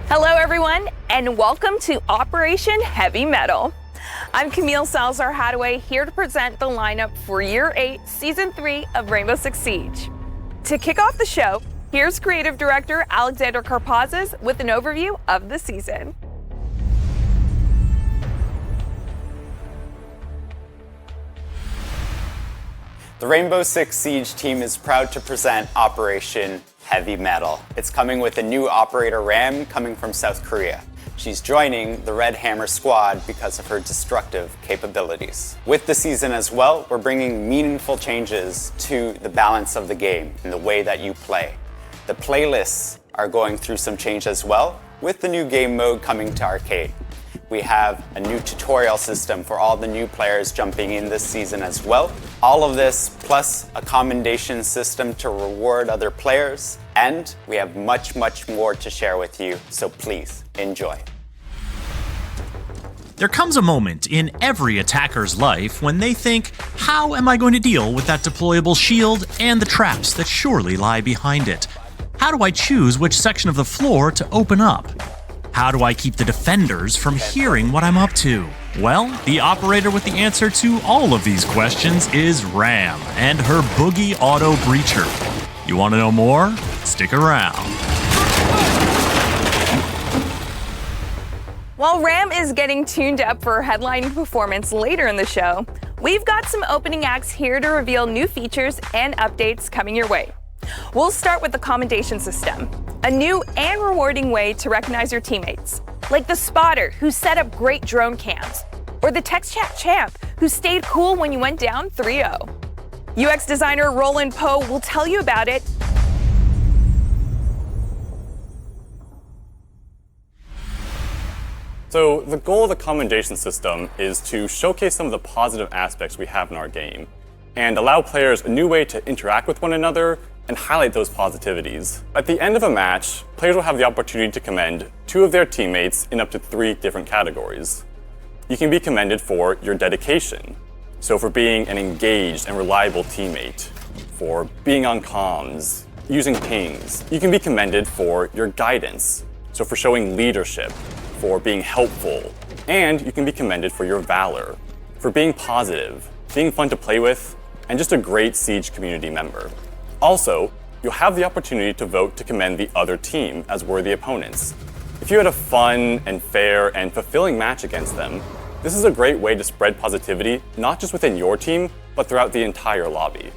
Hello everyone, and welcome to Operation Heavy Mettle. I'm Camille Salazar-Hadaway, here to present the lineup for Year 8, Season 3 of Rainbow Six Siege. To kick off the show, here's Creative Director Alexander Karpazes with an overview of the season. The Rainbow Six Siege team is proud to present Operation Heavy Mettle. It's coming with a new operator, Ram, coming from South Korea. She's joining the Red Hammer squad because of her destructive capabilities. With the season as well, we're bringing meaningful changes to the balance of the game and the way that you play. The playlists are going through some change as well, with the new game mode coming to arcade. We have a new tutorial system for all the new players jumping in this season as well. All of this plus a commendation system to reward other players. And we have much more to share with you, so please enjoy. There comes a moment in every attacker's life when they think, how am I going to deal with that deployable shield and the traps that surely lie behind it? How do I choose which section of the floor to open up? How do I keep the defenders from hearing what I'm up to? Well, the operator with the answer to all of these questions is Ram and her Boogie Auto Breacher. You want to know more? Stick around. While Ram is getting tuned up for her headlining performance later in the show, we've got some opening acts here to reveal new features and updates coming your way. We'll start with the Commendation system, a new and rewarding way to recognize your teammates, like the spotter who set up great drone cams, or the text chat champ who stayed cool when you went down 3-0. UX designer Roland Poe will tell you about it. So the goal of the Commendation system is to showcase some of the positive aspects we have in our game and allow players a new way to interact with one another and highlight those positivities. At the end of a match, players will have the opportunity to commend 2 of their teammates in up to 3 different categories. You can be commended for your dedication, so for being an engaged and reliable teammate, for being on comms, using pings. You can be commended for your guidance, so for showing leadership, for being helpful, and you can be commended for your valor, for being positive, being fun to play with, and just a great Siege community member. Also, you'll have the opportunity to vote to commend the other team as worthy opponents. If you had a fun and fair and fulfilling match against them, this is a great way to spread positivity, not just within your team, but throughout the entire lobby.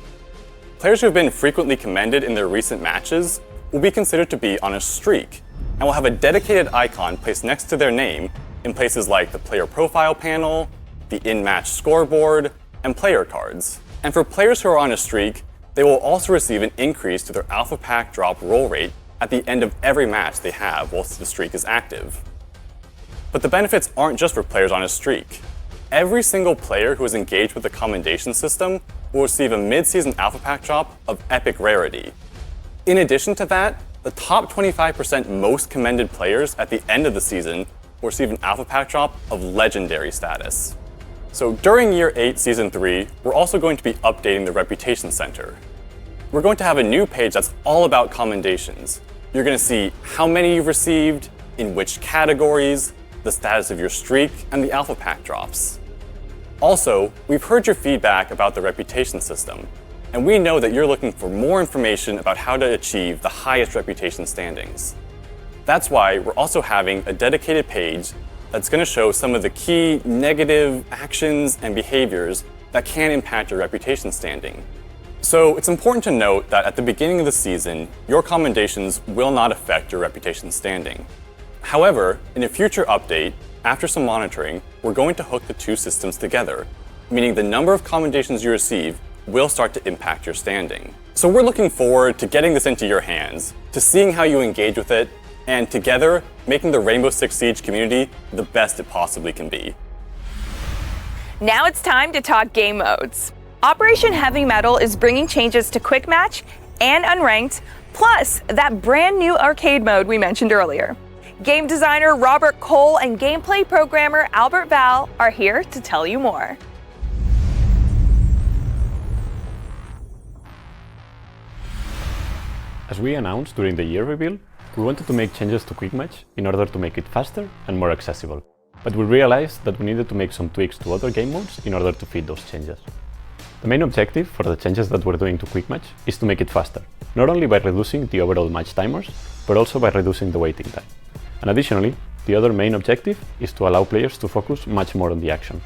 Players who have been frequently commended in their recent matches will be considered to be on a streak, and will have a dedicated icon placed next to their name in places like the player profile panel, the in-match scoreboard, and player cards. And for players who are on a streak, they will also receive an increase to their Alpha Pack drop roll rate at the end of every match they have whilst the streak is active. But the benefits aren't just for players on a streak. Every single player who is engaged with the Commendation system will receive a mid-season Alpha Pack drop of epic rarity. In addition to that, the top 25% most commended players at the end of the season will receive an Alpha Pack drop of legendary status. So during Year 8, Season 3, we're also going to be updating the Reputation Center. We're going to have a new page that's all about commendations. You're going to see how many you've received, in which categories, the status of your streak, and the Alpha Pack drops. Also, we've heard your feedback about the Reputation system, and we know that you're looking for more information about how to achieve the highest reputation standings. That's why we're also having a dedicated page that's going to show some of the key negative actions and behaviors that can impact your reputation standing. So it's important to note that at the beginning of the season, your commendations will not affect your reputation standing. However, in a future update, after some monitoring, we're going to hook the 2 systems together, meaning the number of commendations you receive will start to impact your standing. So we're looking forward to getting this into your hands, to seeing how you engage with it, and together, making the Rainbow Six Siege community the best it possibly can be. Now it's time to talk game modes. Operation Heavy Mettle is bringing changes to Quick Match and Unranked, plus that brand new arcade mode we mentioned earlier. Game designer Robert Cole and gameplay programmer Albert Val are here to tell you more. As we announced during the year reveal, We wanted to make changes to Quick Match in order to make it faster and more accessible, but we realized that we needed to make some tweaks to other game modes in order to fit those changes. The main objective for the changes that we're doing to Quick Match is to make it faster, not only by reducing the overall match timers, but also by reducing the waiting time. And additionally, the other main objective is to allow players to focus much more on the action.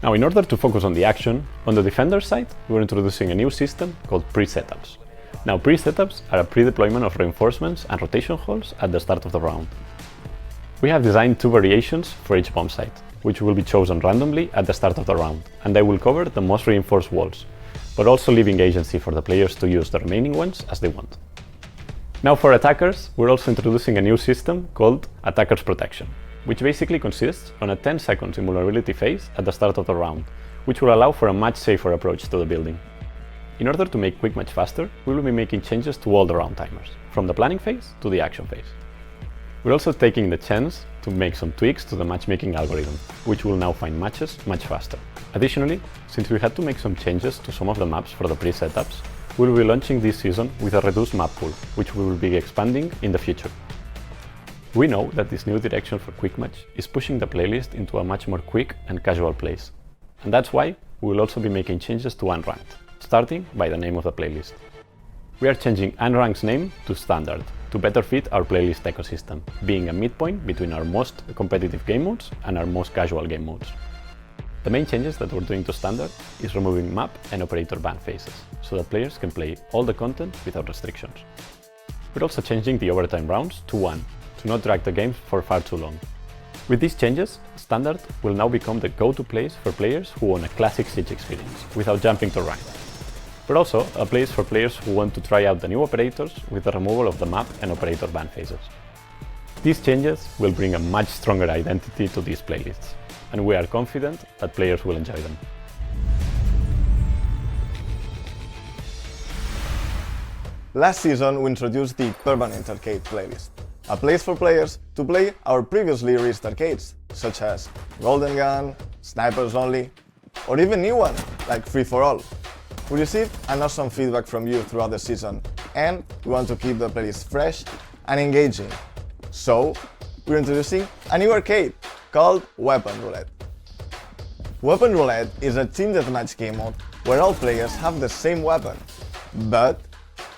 Now, in order to focus on the action, on the defender side, we're introducing a new system called pre-setups. Now, pre-setups are a pre-deployment of reinforcements and rotation holes at the start of the round. We have designed two variations for each bomb site, which will be chosen randomly at the start of the round, and they will cover the most reinforced walls, but also leaving agency for the players to use the remaining ones as they want. Now for attackers, we're also introducing a new system called Attacker's Protection, which basically consists on a 10-second invulnerability phase at the start of the round, which will allow for a much safer approach to the building. In order to make Quick Match faster, we will be making changes to all the round timers, from the planning phase to the action phase. We're also taking the chance to make some tweaks to the matchmaking algorithm, which will now find matches much faster. Additionally, since we had to make some changes to some of the maps for the pre-setups, we will be launching this season with a reduced map pool, which we will be expanding in the future. We know that this new direction for Quick Match is pushing the playlist into a much more quick and casual place, and that's why we will also be making changes to Unranked, starting by the name of the playlist. We are changing Unranked's name to Standard, to better fit our playlist ecosystem, being a midpoint between our most competitive game modes and our most casual game modes. The main changes that we're doing to Standard is removing map and operator ban phases, so that players can play all the content without restrictions. We're also changing the overtime rounds to 1, to not drag the game for far too long. With these changes, Standard will now become the go-to place for players who want a classic Siege experience, without jumping to Ranked, but also a place for players who want to try out the new operators with the removal of the map and operator ban phases. These changes will bring a much stronger identity to these playlists, and we are confident that players will enjoy them. Last season, we introduced the Permanent Arcade playlist, a place for players to play our previously released arcades, such as Golden Gun, Snipers Only, or even new ones like Free for All. We received an awesome feedback from you throughout the season, and we want to keep the playlist fresh and engaging. So, we're introducing a new arcade called Weapon Roulette. Weapon Roulette is a team deathmatch game mode where all players have the same weapon. But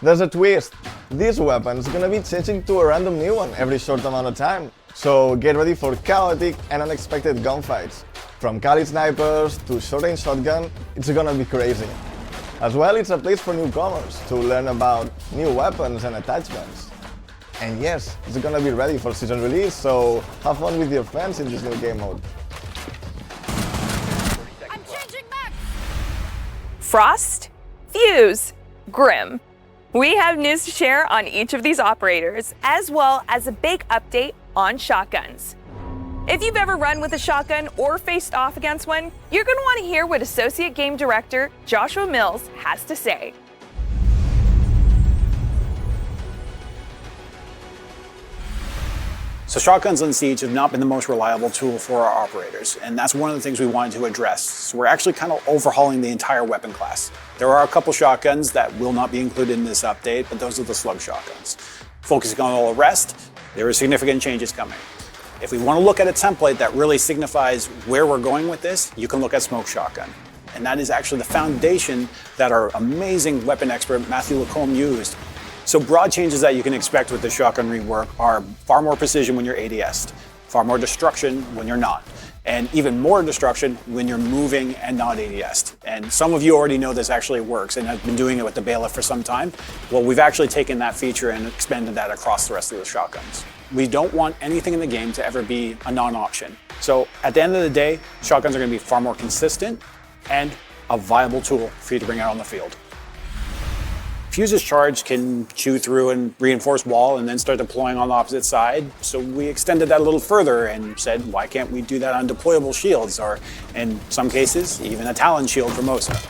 there's a twist. This weapon is gonna be changing to a random new one every short amount of time. So get ready for chaotic and unexpected gunfights. From Kali snipers to short-range shotgun, it's gonna be crazy. As well, it's a place for newcomers to learn about new weapons and attachments. And yes, it's gonna be ready for season release, so have fun with your friends in this new game mode. I'm changing back! Frost, Fuse, Grim. We have news to share on each of these operators, as well as a big update on shotguns. If you've ever run with a shotgun or faced off against one, you're going to want to hear what Associate Game Director Joshua Mills has to say. So shotguns on Siege have not been the most reliable tool for our operators, and that's one of the things we wanted to address. So we're actually kind of overhauling the entire weapon class. There are a couple shotguns that will not be included in this update, but those are the slug shotguns. Focusing on all the rest, there are significant changes coming. If we want to look at a template that really signifies where we're going with this, you can look at Smoke Shotgun. And that is actually the foundation that our amazing weapon expert Matthew Lacombe used. So broad changes that you can expect with the shotgun rework are far more precision when you're ADS'd, far more destruction when you're not, and even more destruction when you're moving and not ADS'd. And some of you already know this actually works and have been doing it with the Bailiff for some time. Well, we've actually taken that feature and expanded that across the rest of the shotguns. We don't want anything in the game to ever be a non-option. So at the end of the day, shotguns are going to be far more consistent and a viable tool for you to bring out on the field. Fuse's charge can chew through and reinforce wall and then start deploying on the opposite side. So we extended that a little further and said, why can't we do that on deployable shields, or in some cases, even a Talon shield for Mosa.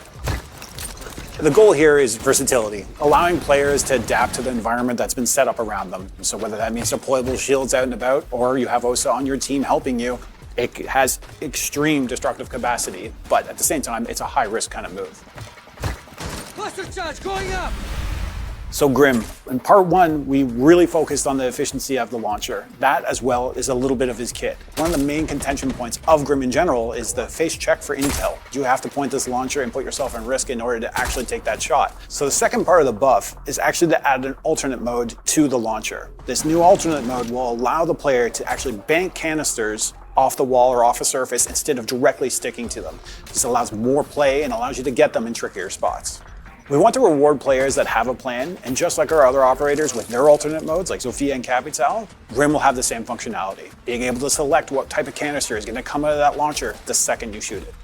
The goal here is versatility, allowing players to adapt to the environment that's been set up around them. So whether that means deployable shields out and about, or you have OSA on your team helping you, it has extreme destructive capacity, but at the same time, it's a high-risk kind of move. Cluster charge going up! So Grim, in part one, we really focused on the efficiency of the launcher. That as well is a little bit of his kit. One of the main contention points of Grim in general is the face check for intel. You have to point this launcher and put yourself in risk in order to actually take that shot. So the second part of the buff is actually to add an alternate mode to the launcher. This new alternate mode will allow the player to actually bank canisters off the wall or off a surface instead of directly sticking to them. This allows more play and allows you to get them in trickier spots. We want to reward players that have a plan, and just like our other operators with their alternate modes, like Sophia and Capital, Grim will have the same functionality, being able to select what type of canister is going to come out of that launcher the second you shoot it.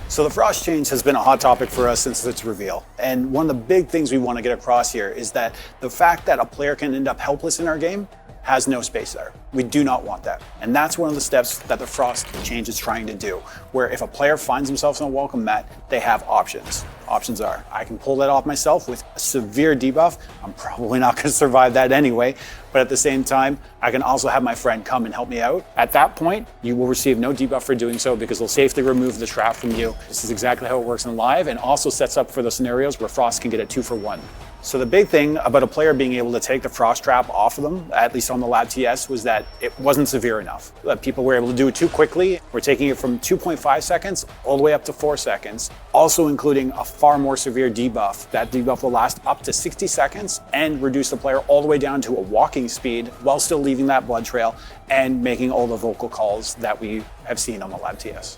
So the Frost change has been a hot topic for us since its reveal. And one of the big things we want to get across here is that the fact that a player can end up helpless in our game has no space there. We do not want that. And that's one of the steps that the Frost change is trying to do, where if a player finds themselves on a welcome mat, they have options. Options are, I can pull that off myself with a severe debuff. I'm probably not going to survive that anyway, but at the same time, I can also have my friend come and help me out. At that point, you will receive no debuff for doing so because they'll safely remove the trap from you. This is exactly how it works in live, and also sets up for the scenarios where Frost can get a 2-for-1. So the big thing about a player being able to take the Frost trap off of them, at least on the Lab TS, was that it wasn't severe enough. That people were able to do it too quickly. We're taking it from 2.5 seconds all the way up to 4 seconds, also including a far more severe debuff. That debuff will last up to 60 seconds and reduce the player all the way down to a walking speed while still leaving that blood trail and making all the vocal calls that we have seen on the Lab TS.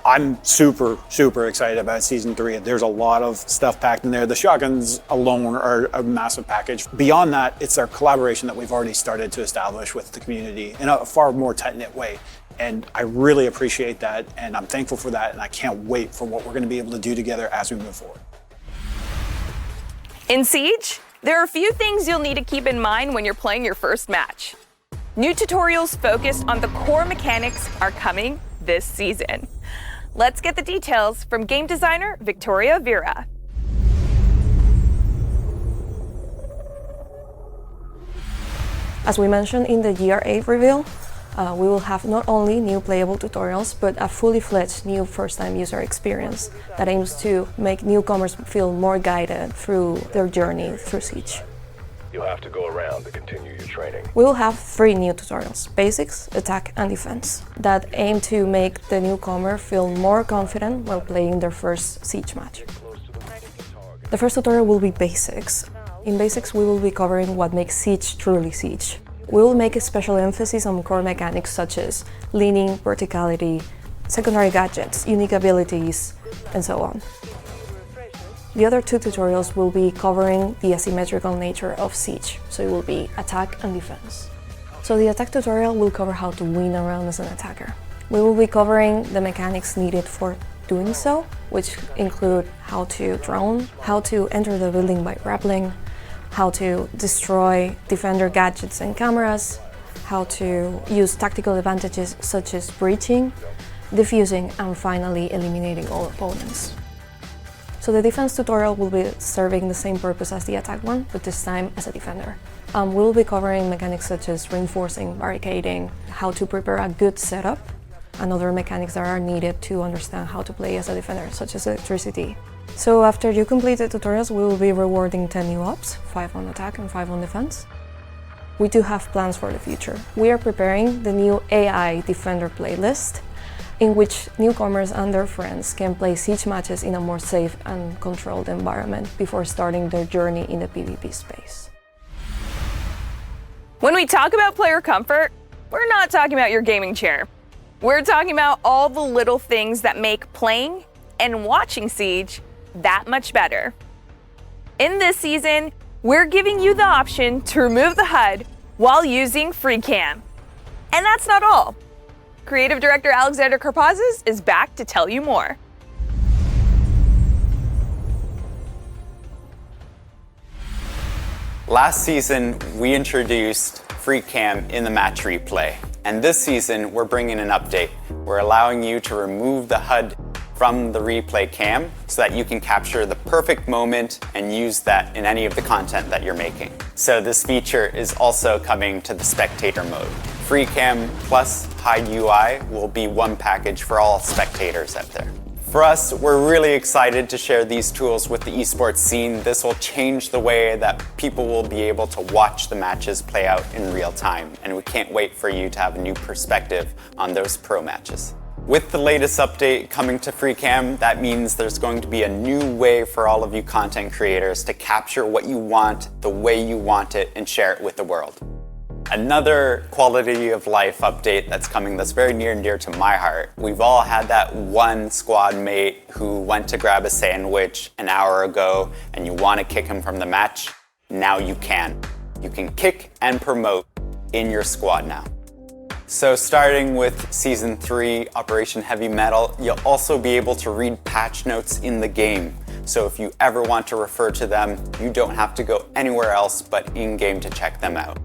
I'm super, super excited about Season 3. There's a lot of stuff packed in there. The shotguns alone are a massive package. Beyond that, it's our collaboration that we've already started to establish with the community in a far more tight-knit way. And I really appreciate that, and I'm thankful for that, and I can't wait for what we're going to be able to do together as we move forward. In Siege, there are a few things you'll need to keep in mind when you're playing your first match. New tutorials focused on the core mechanics are coming this season. Let's get the details from game designer Victoria Vera. As we mentioned in the GR8 reveal, we will have not only new playable tutorials, but a fully fledged new first-time user experience that aims to make newcomers feel more guided through their journey through Siege. You'll have to go around to continue your training. We will have 3 new tutorials: Basics, Attack, and Defense, that aim to make the newcomer feel more confident while playing their first Siege match. The first tutorial will be Basics. In Basics, we will be covering what makes Siege truly Siege. We will make a special emphasis on core mechanics such as leaning, verticality, secondary gadgets, unique abilities, and so on. The other 2 tutorials will be covering the asymmetrical nature of Siege, so it will be Attack and Defense. So the Attack tutorial will cover how to win a round as an attacker. We will be covering the mechanics needed for doing so, which include how to drone, how to enter the building by rappelling, how to destroy defender gadgets and cameras, how to use tactical advantages such as breaching, defusing, and finally eliminating all opponents. So the defense tutorial will be serving the same purpose as the attack one, but this time as a defender. We'll be covering mechanics such as reinforcing, barricading, how to prepare a good setup, and other mechanics that are needed to understand how to play as a defender, such as electricity. So after you complete the tutorials, we will be rewarding 10 new ops, 5 on attack and 5 on defense. We do have plans for the future. We are preparing the new AI Defender playlist, in which newcomers and their friends can play Siege matches in a more safe and controlled environment before starting their journey in the PvP space. When we talk about player comfort, we're not talking about your gaming chair. We're talking about all the little things that make playing and watching Siege that much better. In this season, we're giving you the option to remove the HUD while using FreeCam. And that's not all. Creative Director Alexander Karpazis is back to tell you more. Last season, we introduced FreeCam in the match replay. And this season, we're bringing an update. We're allowing you to remove the HUD from the replay cam so that you can capture the perfect moment and use that in any of the content that you're making. So this feature is also coming to the spectator mode. FreeCam plus Hide UI will be one package for all spectators out there. For us, we're really excited to share these tools with the esports scene. This will change the way that people will be able to watch the matches play out in real time, and we can't wait for you to have a new perspective on those pro matches. With the latest update coming to FreeCam, that means there's going to be a new way for all of you content creators to capture what you want, the way you want it, and share it with the world. Another quality of life update that's coming that's very near and dear to my heart. We've all had that one squad mate who went to grab a sandwich an hour ago and you want to kick him from the match. Now you can. You can kick and promote in your squad now. So starting with Season 3, Operation Heavy Mettle, you'll also be able to read patch notes in the game. So if you ever want to refer to them, you don't have to go anywhere else but in-game to check them out.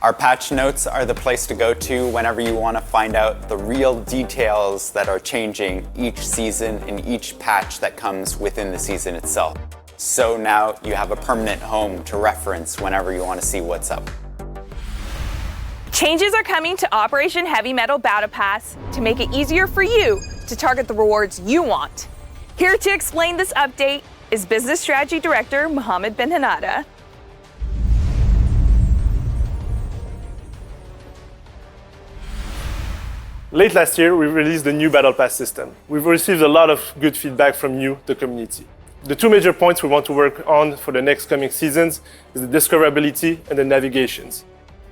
Our patch notes are the place to go to whenever you want to find out the real details that are changing each season and each patch that comes within the season itself. So now you have a permanent home to reference whenever you want to see what's up. Changes are coming to Operation Heavy Mettle Battle Pass to make it easier for you to target the rewards you want. Here to explain this update is Business Strategy Director Mohammed Ben Hanada. Late last year, we released the new Battle Pass system. We've received a lot of good feedback from you, the community. The two major points we want to work on for the next coming seasons is the discoverability and the navigations.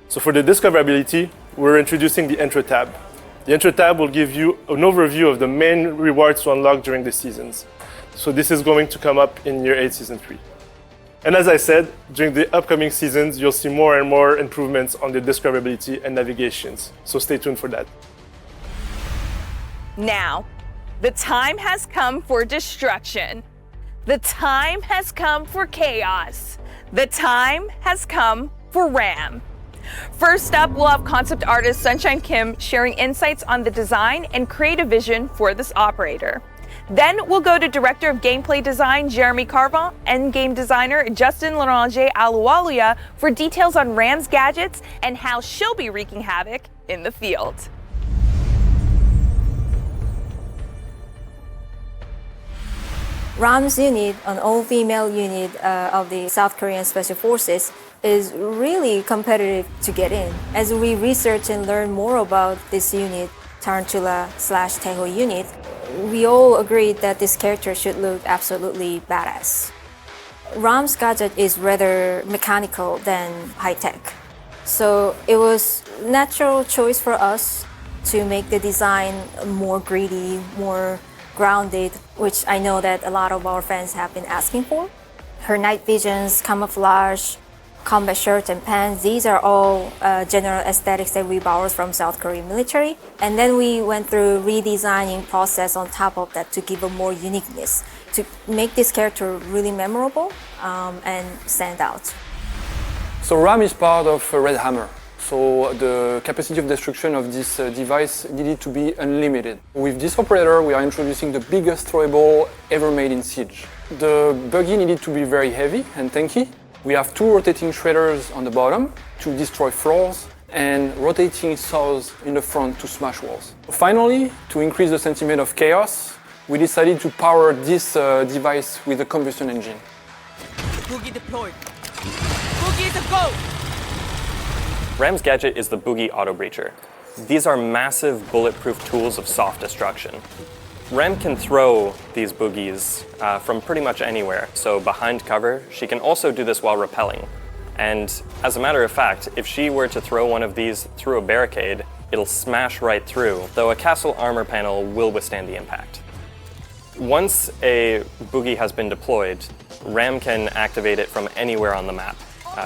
So for the discoverability, we're introducing the Intro tab. The Intro tab will give you an overview of the main rewards to unlock during the seasons. So this is going to come up in Year 8, Season 3. And as I said, during the upcoming seasons, you'll see more and more improvements on the discoverability and navigations. So stay tuned for that. Now, the time has come for destruction. The time has come for chaos. The time has come for RAM. First up, we'll have concept artist Sunshine Kim sharing insights on the design and creative vision for this operator. Then we'll go to Director of Gameplay Design Jeremy Carvin and Game Designer Justin Larange Aluwalia for details on RAM's gadgets and how she'll be wreaking havoc in the field. RAM's unit, an all-female unit of the South Korean Special Forces, is really competitive to get in. As we research and learn more about this unit, Tarantula/Taeho unit, we all agreed that this character should look absolutely badass. RAM's gadget is rather mechanical than high-tech. So it was a natural choice for us to make the design more greedy, more grounded, which I know that a lot of our fans have been asking for. Her night visions, camouflage, combat shirts and pants, these are all general aesthetics that we borrowed from South Korean military. And then we went through redesigning process on top of that to give a more uniqueness, to make this character really memorable and stand out. So RAM is part of Red Hammer. So the capacity of destruction of this device needed to be unlimited. With this operator, we are introducing the biggest throwable ever made in Siege. The buggy needed to be very heavy and tanky. We have two rotating shredders on the bottom to destroy floors and rotating saws in the front to smash walls. Finally, to increase the sentiment of chaos, we decided to power this device with a combustion engine. Boogie deployed. Boogie to go! RAM's gadget is the Boogie Auto Breacher. These are massive bulletproof tools of soft destruction. RAM can throw these boogies from pretty much anywhere, so behind cover, she can also do this while rappelling. And as a matter of fact, if she were to throw one of these through a barricade, it'll smash right through, though a castle armor panel will withstand the impact. Once a boogie has been deployed, RAM can activate it from anywhere on the map.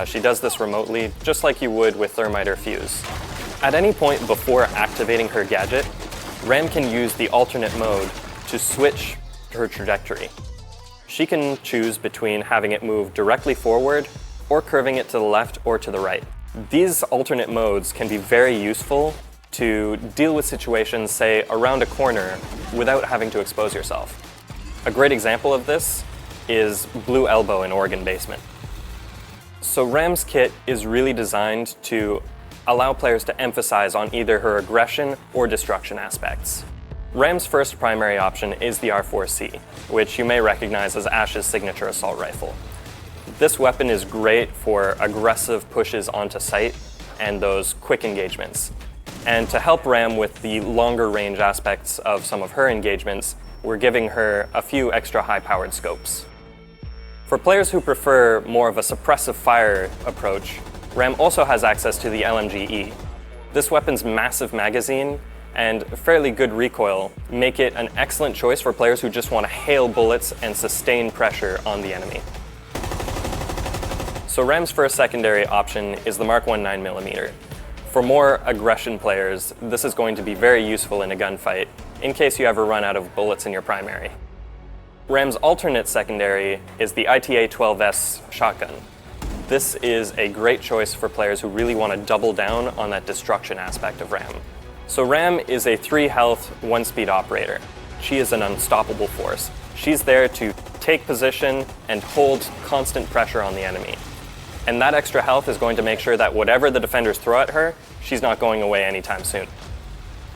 She does this remotely, just like you would with Thermite or Fuse. At any point before activating her gadget, RAM can use the alternate mode to switch her trajectory. She can choose between having it move directly forward or curving it to the left or to the right. These alternate modes can be very useful to deal with situations, say, around a corner without having to expose yourself. A great example of this is Blue Elbow in Oregon Basement. So RAM's kit is really designed to allow players to emphasize on either her aggression or destruction aspects. Ram's first primary option is the R4C, which you may recognize as Ash's signature assault rifle. This weapon is great for aggressive pushes onto sight and those quick engagements. And to help Ram with the longer range aspects of some of her engagements, we're giving her a few extra high-powered scopes. For players who prefer more of a suppressive fire approach, Ram also has access to the LMG-E. This weapon's massive magazine and fairly good recoil make it an excellent choice for players who just want to hail bullets and sustain pressure on the enemy. So Ram's first secondary option is the Mark 1 9mm. For more aggression players, this is going to be very useful in a gunfight, in case you ever run out of bullets in your primary. Ram's alternate secondary is the ITA-12S shotgun. This is a great choice for players who really want to double down on that destruction aspect of Ram. So Ram is a 3 health, 1 speed operator. She is an unstoppable force. She's there to take position and hold constant pressure on the enemy. And that extra health is going to make sure that whatever the defenders throw at her, she's not going away anytime soon.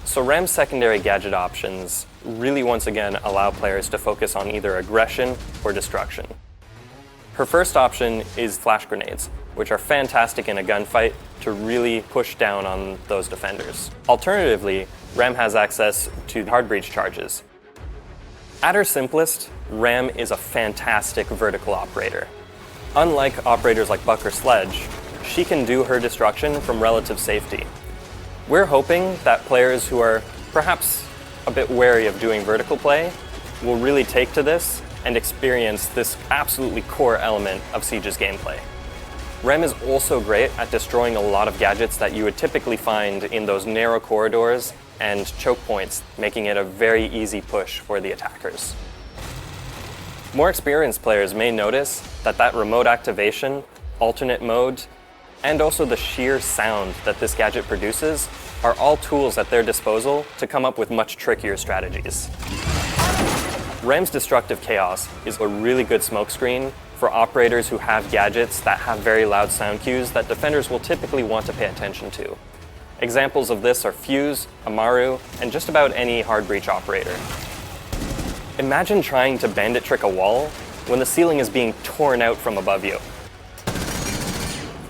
So Ram's secondary gadget options really once again allow players to focus on either aggression or destruction. Her first option is flash grenades, which are fantastic in a gunfight to really push down on those defenders. Alternatively, Ram has access to hard breach charges. At her simplest, Ram is a fantastic vertical operator. Unlike operators like Buck or Sledge, she can do her destruction from relative safety. We're hoping that players who are perhaps a bit wary of doing vertical play will really take to this and experience this absolutely core element of Siege's gameplay. Ram is also great at destroying a lot of gadgets that you would typically find in those narrow corridors and choke points, making it a very easy push for the attackers. More experienced players may notice that remote activation, alternate mode, and also the sheer sound that this gadget produces are all tools at their disposal to come up with much trickier strategies. Ram's Destructive Chaos is a really good smokescreen for operators who have gadgets that have very loud sound cues that defenders will typically want to pay attention to. Examples of this are Fuse, Amaru, and just about any hard breach operator. Imagine trying to bandit trick a wall when the ceiling is being torn out from above you.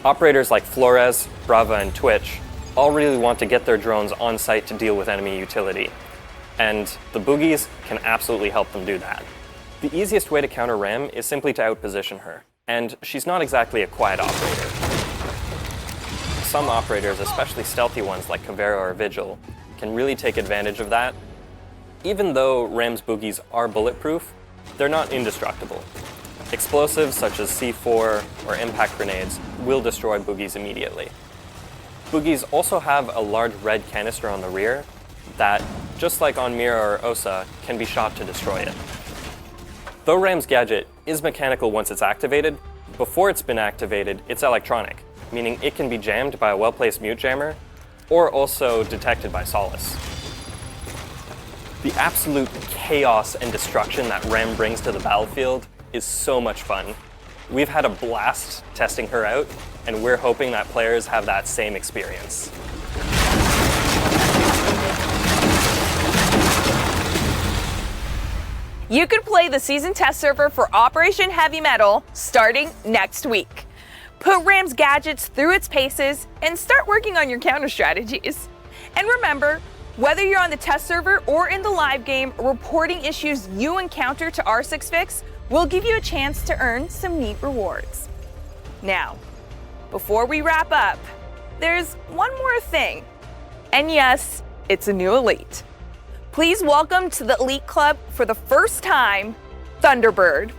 Operators like Flores, Brava, and Twitch all really want to get their drones on site to deal with enemy utility, and the boogies can absolutely help them do that. The easiest way to counter Ram is simply to outposition her, and she's not exactly a quiet operator. Some operators, especially stealthy ones like Caveira or Vigil, can really take advantage of that. Even though Ram's boogies are bulletproof, they're not indestructible. Explosives such as C4 or impact grenades will destroy boogies immediately. Boogies also have a large red canister on the rear that, just like on Mira or Osa, can be shot to destroy it. Though Ram's gadget is mechanical once it's activated, before it's been activated, it's electronic, meaning it can be jammed by a well-placed mute jammer, or also detected by Solace. The absolute chaos and destruction that Ram brings to the battlefield is so much fun. We've had a blast testing her out, and we're hoping that players have that same experience. You can play the season test server for Operation Heavy Mettle starting next week. Put Ram's gadgets through its paces and start working on your counter strategies. And remember, whether you're on the test server or in the live game, reporting issues you encounter to R6Fix will give you a chance to earn some neat rewards. Now, before we wrap up, there's one more thing. And yes, it's a new elite. Please welcome to the Elite Club for the first time, Thunderbird.